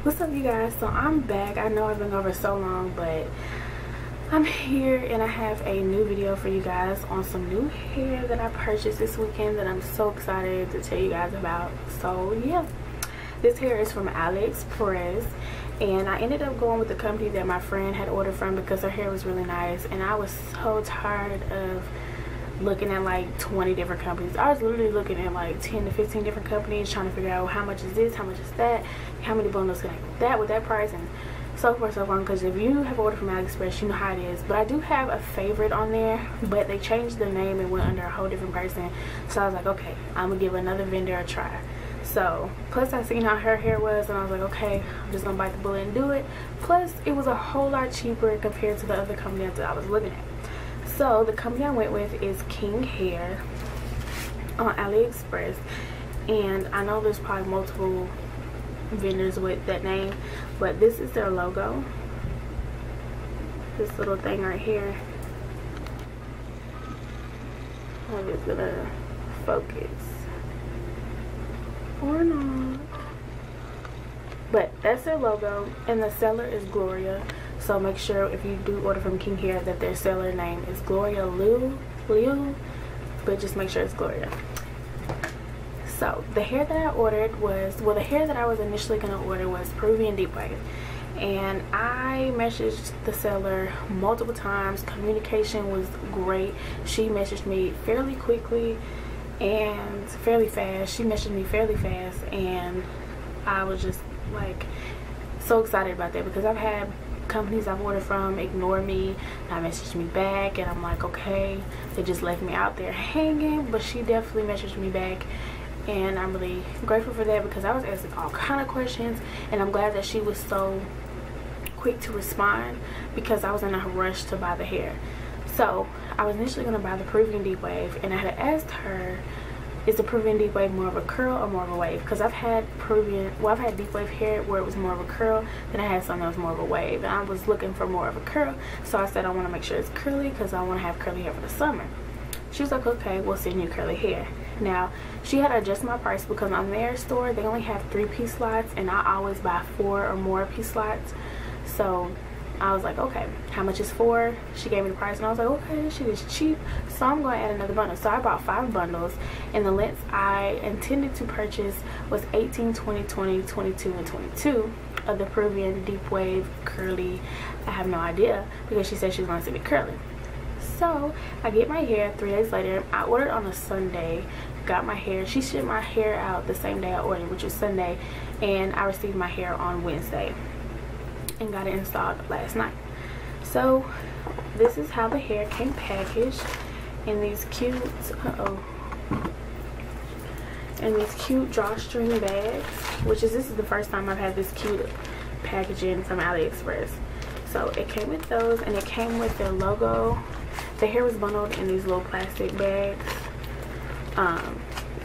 What's up, you guys? So I'm back. I know I've been over so long, but I'm here and I have a new video for you guys on some new hair that I purchased this weekend that I'm so excited to tell you guys about. So yeah, this hair is from Aliexpress, and I ended up going with the company that my friend had ordered from because her hair was really nice, and I was so tired of looking at like 20 different companies. I was literally looking at like 10 to 15 different companies trying to figure out how much is this, how much is that, how many bundles can I get that with that price, and so forth so on. Because if you have ordered from AliExpress, you know how it is. But I do have a favorite on there, but they changed the name and went under a whole different person, so I was like, okay, I'm gonna give another vendor a try. So plus I seen how her hair was and I was like, okay, I'm just gonna bite the bullet and do it. Plus it was a whole lot cheaper compared to the other company that I was looking at. So the company I went with is King Hair on AliExpress, and I know there's probably multiple vendors with that name, but this is their logo. This little thing right here. I'm just gonna focus or not, but that's their logo, and the seller is Gloria. So make sure if you do order from King Hair that their seller name is Gloria Liu, but just make sure it's Gloria. So the hair that I ordered was, well, the hair that I was initially going to order was Peruvian Deep wave, and I messaged the seller multiple times. Communication was great. She messaged me fairly quickly and fairly fast. She messaged me fairly fast, and I was just like so excited about that because I've had companies I've ordered from ignore me, not message me back, and I'm like, okay, they just left me out there hanging. But she definitely messaged me back, and I'm really grateful for that because I was asking all kind of questions, and I'm glad that she was so quick to respond because I was in a rush to buy the hair. So I was initially going to buy the Peruvian Deep wave, and I had asked her, is the Peruvian Deep wave more of a curl or more of a wave? Because I've had I've had deep wave hair where it was more of a curl, then I had some that was more of a wave, and I was looking for more of a curl. So I said I want to make sure it's curly because I want to have curly hair for the summer. She was like, okay, we'll send you curly hair. Now she had to adjust my price because on their store they only have 3-piece slots, and I always buy 4 or more piece slots. So I was like, okay, how much is 4? She gave me the price, and I was like, okay, this shit is cheap, so I'm going to add another bundle. So I bought 5 bundles, and the lengths I intended to purchase was 18, 20, 20, 22, and 22 of the Peruvian Deep Wave curly. I have no idea because she said she was going to send me curly. So I get my hair 3 days later. I ordered on a Sunday, got my hair. She shipped my hair out the same day I ordered, which was Sunday, and I received my hair on Wednesday and got it installed last night. So this is how the hair came packaged in these cute drawstring bags, which is, this is the first time I've had this cute packaging from AliExpress. So it came with those, and it came with their logo. The hair was bundled in these little plastic bags,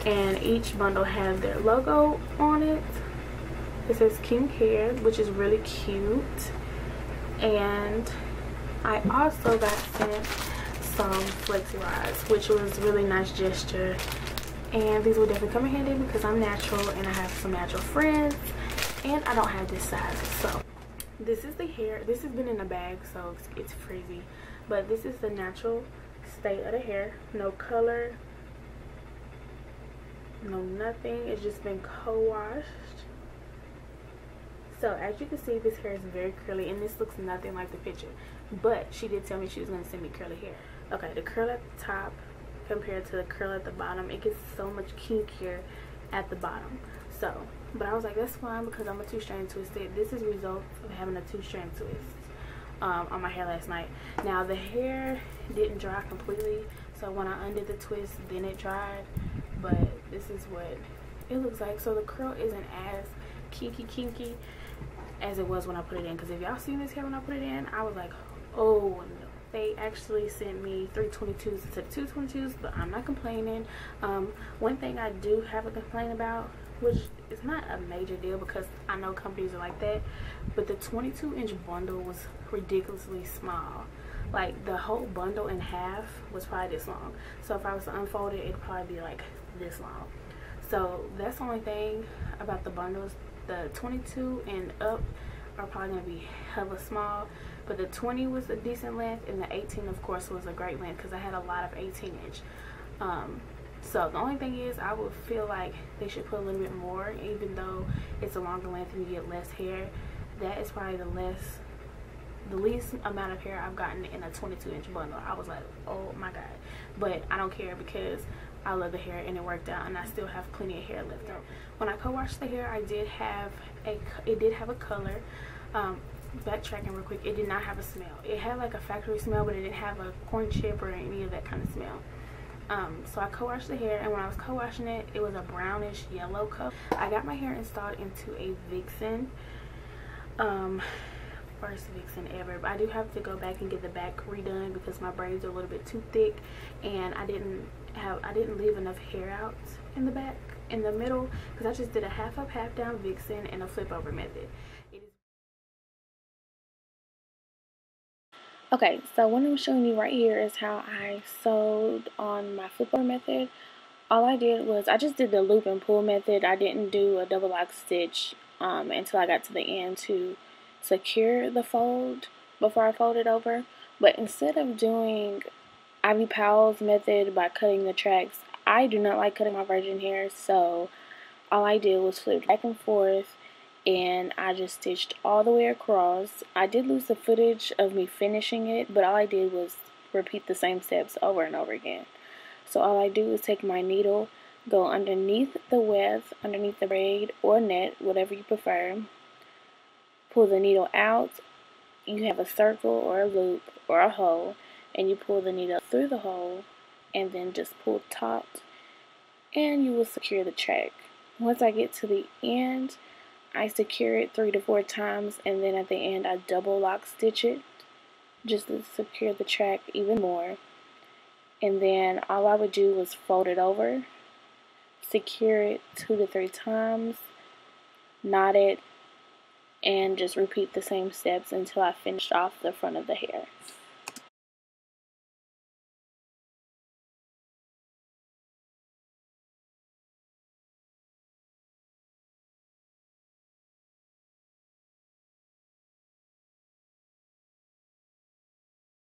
and each bundle has their logo on it. It says King Hair, which is really cute. And I also got sent some flexi rods, which was a really nice gesture. And these will definitely come in handy because I'm natural and I have some natural friends, and I don't have this size. So this is the hair. This has been in a bag, so it's crazy. But this is the natural state of the hair. No color, no nothing. It's just been co-washed. So as you can see, this hair is very curly, and this looks nothing like the picture, but she did tell me she was going to send me curly hair. Okay, the curl at the top compared to the curl at the bottom, it gets so much kinkier at the bottom. So, but I was like, that's fine because I'm a 2-strand twisted. This is a result of having a 2-strand twist on my hair last night. Now the hair didn't dry completely, so when I undid the twist, then it dried, but this is what it looks like. So the curl isn't as kinky as it was when I put it in, because if y'all seen this hair when I put it in, I was like, oh no. They actually sent me 322s instead of 222s, but I'm not complaining. One thing I do have a complaint about, which is not a major deal because I know companies are like that, but the 22-inch bundle was ridiculously small. Like the whole bundle in half was probably this long, so if I was to unfold it, it'd probably be like this long. So that's the only thing about the bundles the 22 and up are probably going to be hella small, but the 20 was a decent length, and the 18 of course was a great length because I had a lot of 18-inch. So the only thing is, I would feel like they should put a little bit more, even though it's a longer length and you get less hair. That is probably the least amount of hair I've gotten in a 22-inch bundle. I was like, oh my god, but I don't care because I love the hair and it worked out, and I still have plenty of hair left over. When I co-washed the hair, it did have a color. Backtracking real quick, it did not have a smell. It had like a factory smell, but it didn't have a corn chip or any of that kind of smell. So I co-washed the hair, and when I was co-washing it, it was a brownish yellow color. I got my hair installed into a vixen. First vixen ever, but I do have to go back and get the back redone because my braids are a little bit too thick, and I didn't leave enough hair out in the back, in the middle, because I just did a half up, half down vixen and a flip over method. Okay, so what I'm showing you right here is how I sewed on my flip over method. All I did was I just did the loop and pull method. I didn't do a double lock stitch until I got to the end to secure the fold before I folded over. But instead of doing Ivy Powell's method by cutting the tracks, I do not like cutting my virgin hair, so all I did was flip back and forth, and I just stitched all the way across. I did lose the footage of me finishing it, but all I did was repeat the same steps over and over again. So all I do is take my needle, go underneath the weft, underneath the braid or net, whatever you prefer, pull the needle out. You have a circle or a loop or a hole, and you pull the needle through the hole and then just pull taut, and you will secure the track. Once I get to the end, I secure it 3 to 4 times, and then at the end I double lock stitch it just to secure the track even more. And then all I would do was fold it over, secure it 2 to 3 times, knot it, and just repeat the same steps until I finished off the front of the hair.